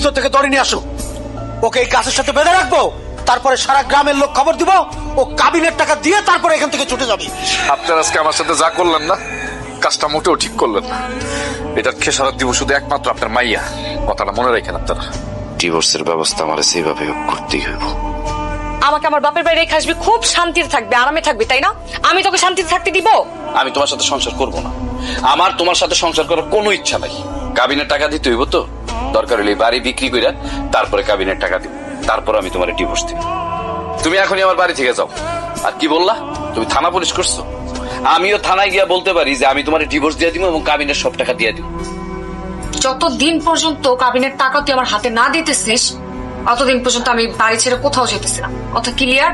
ভিতর থেকে দড়ি নিয়ে আসো, ওকে এই গাছের সাথে বেঁধে রাখবো, তারপরে সারা গ্রামের লোক খবর দিব, ও কাবিনের টাকা দিয়ে তারপরে এখান থেকে ছুটে যাবে। আপনারা আজকে আমার সাথে যা করলেন না, কাজটা মোটেও ঠিক করলেন না। এটার খেসারত দিব শুধু একমাত্র আপনার মাইয়া, কথাটা মনে রাখেন আপনারা। ডিভোর্সের ব্যবস্থা আমার সেইভাবে করতেই হইব। আমাকে আমার বাপের বাড়ি রেখে আসবি, খুব শান্তিতে থাকবে, আরামে থাকবি, তাই না? আমি তোকে শান্তিতে থাকতে দিব? আমি তোমার সাথে সংসার করব না, আমার তোমার সাথে সংসার করার কোনো ইচ্ছা নাই। কাবিনের টাকা দিতে হইব তো, দরকার হলে বাড়ি বিক্রি করে তারপরে কাবিনের টাকা দিব, তারপর আমি তোমার ডিভোর্স দিব। তুমি এখনই আমার বাড়ি থেকে যাও। আর কি বললা, তুমি থানা পুলিশ করছো? আমিও থানায় গিয়া বলতে পারি যে আমি তোমার ডিভোর্স দিয়ে দিব এবং কাবিনের সব টাকা দিয়ে দিব। যতদিন পর্যন্ত কাবিনের টাকা তুই আমার হাতে না দিতেছিস, অতদিন পর্যন্ত আমি বাড়ি ছেড়ে কোথাও যেতেছি না। কথা ক্লিয়ার?